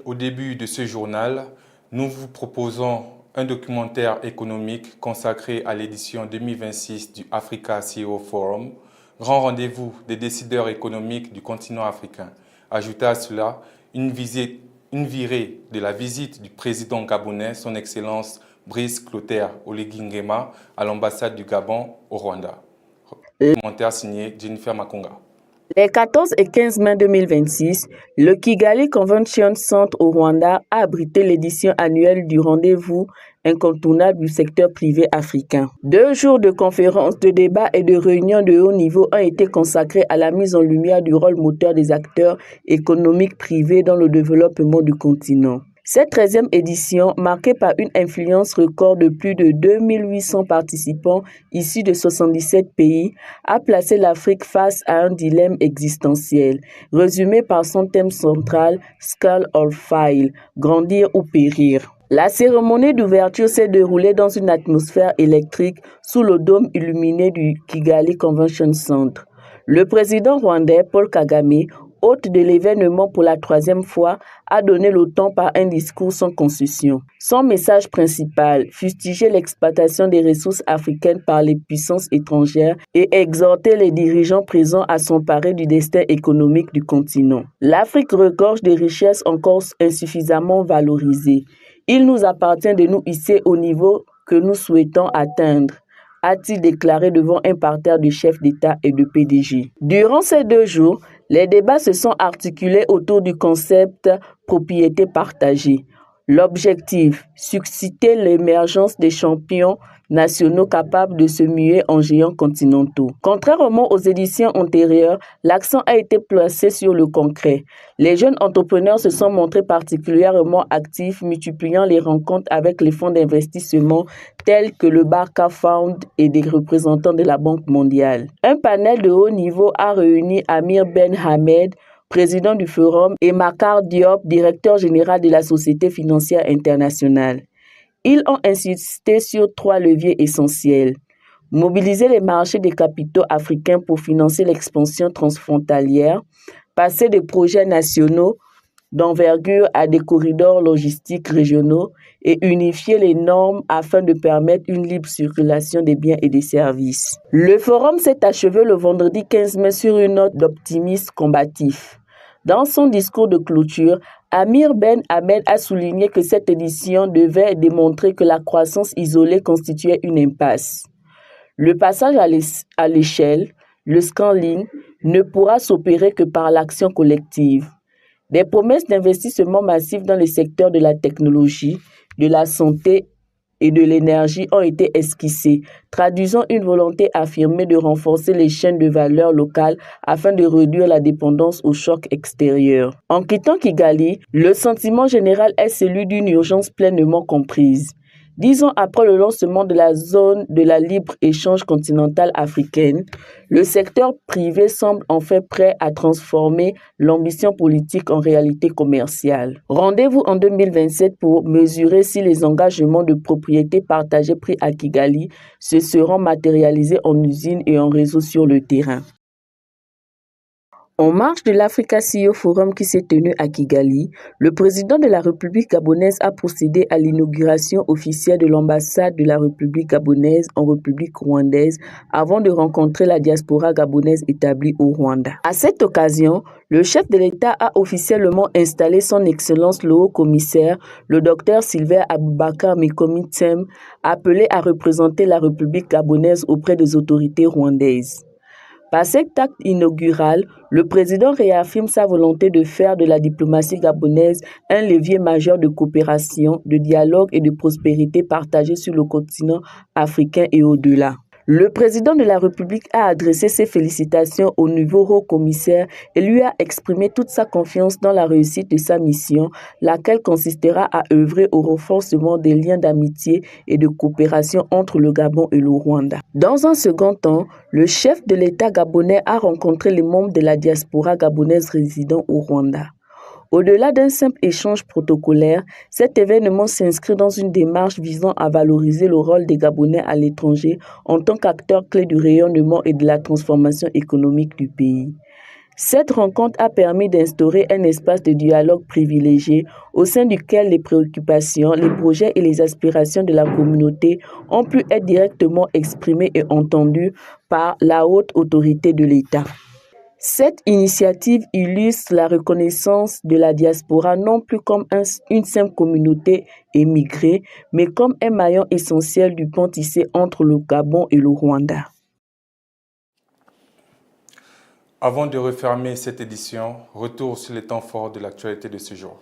au début de ce journal, nous vous proposons un documentaire économique consacré à l'édition 2026 du Africa CEO Forum, grand rendez-vous des décideurs économiques du continent africain. Ajoutez à cela une virée de la visite du président gabonais, son Excellence Brice Clotaire Oligui Nguema, à l'ambassade du Gabon au Rwanda. Commentaire signé Jennifer Makonga. Les 14 et 15 mai 2026, le Kigali Convention Center au Rwanda a abrité l'édition annuelle du rendez-vous incontournable du secteur privé africain. 2 jours de conférences, de débats et de réunions de haut niveau ont été consacrés à la mise en lumière du rôle moteur des acteurs économiques privés dans le développement du continent. Cette 13e édition, marquée par une influence record de plus de 2800 participants issus de 77 pays, a placé l'Afrique face à un dilemme existentiel, résumé par son thème central « Scale or Fail », grandir ou périr. La cérémonie d'ouverture s'est déroulée dans une atmosphère électrique sous le dôme illuminé du Kigali Convention Center. Le président rwandais Paul Kagame, hôte de l'événement pour la 3e fois, a donné le ton par un discours sans concession. Son message principal, fustiger l'exploitation des ressources africaines par les puissances étrangères et exhorter les dirigeants présents à s'emparer du destin économique du continent. L'Afrique regorge de richesses encore insuffisamment valorisées. Il nous appartient de nous hisser au niveau que nous souhaitons atteindre, a-t-il déclaré devant un parterre de chefs d'État et de PDG. Durant ces 2 jours, les débats se sont articulés autour du concept propriété partagée. L'objectif, susciter l'émergence des champions nationaux capables de se muer en géants continentaux. Contrairement aux éditions antérieures, l'accent a été placé sur le concret. Les jeunes entrepreneurs se sont montrés particulièrement actifs, multipliant les rencontres avec les fonds d'investissement tels que le Barca Fund et des représentants de la Banque mondiale. Un panel de haut niveau a réuni Amir Ben Hamed, président du Forum, et Makar Diop, directeur général de la Société financière internationale. Ils ont insisté sur 3 leviers essentiels. Mobiliser les marchés des capitaux africains pour financer l'expansion transfrontalière, passer des projets nationaux d'envergure à des corridors logistiques régionaux et unifier les normes afin de permettre une libre circulation des biens et des services. Le forum s'est achevé le vendredi 15 mai sur une note d'optimisme combatif. Dans son discours de clôture, Amir Ben Hamed a souligné que cette édition devait démontrer que la croissance isolée constituait une impasse. Le passage à l'échelle, le scaling, ne pourra s'opérer que par l'action collective. Des promesses d'investissement massif dans les secteurs de la technologie, de la santé et de l'énergie ont été esquissées, traduisant une volonté affirmée de renforcer les chaînes de valeur locales afin de réduire la dépendance aux chocs extérieurs. En quittant Kigali, le sentiment général est celui d'une urgence pleinement comprise. 10 ans après le lancement de la zone de la libre-échange continentale africaine, le secteur privé semble en fait prêt à transformer l'ambition politique en réalité commerciale. Rendez-vous en 2027 pour mesurer si les engagements de propriété partagée pris à Kigali se seront matérialisés en usines et en réseaux sur le terrain. En marge de l'Africa CEO Forum qui s'est tenu à Kigali, le président de la République gabonaise a procédé à l'inauguration officielle de l'ambassade de la République gabonaise en République rwandaise avant de rencontrer la diaspora gabonaise établie au Rwanda. À cette occasion, le chef de l'État a officiellement installé son Excellence le Haut-Commissaire, le Dr Sylvain Aboubakar Mikomi Tem, appelé à représenter la République gabonaise auprès des autorités rwandaises. Par cet acte inaugural, le président réaffirme sa volonté de faire de la diplomatie gabonaise un levier majeur de coopération, de dialogue et de prospérité partagée sur le continent africain et au-delà. Le président de la République a adressé ses félicitations au nouveau haut-commissaire et lui a exprimé toute sa confiance dans la réussite de sa mission, laquelle consistera à œuvrer au renforcement des liens d'amitié et de coopération entre le Gabon et le Rwanda. Dans un second temps, le chef de l'État gabonais a rencontré les membres de la diaspora gabonaise résidant au Rwanda. Au-delà d'un simple échange protocolaire, cet événement s'inscrit dans une démarche visant à valoriser le rôle des Gabonais à l'étranger en tant qu'acteurs clés du rayonnement et de la transformation économique du pays. Cette rencontre a permis d'instaurer un espace de dialogue privilégié au sein duquel les préoccupations, les projets et les aspirations de la communauté ont pu être directement exprimées et entendues par la haute autorité de l'État. Cette initiative illustre la reconnaissance de la diaspora non plus comme une simple communauté émigrée, mais comme un maillon essentiel du pont tissé entre le Gabon et le Rwanda. Avant de refermer cette édition, retour sur les temps forts de l'actualité de ce jour.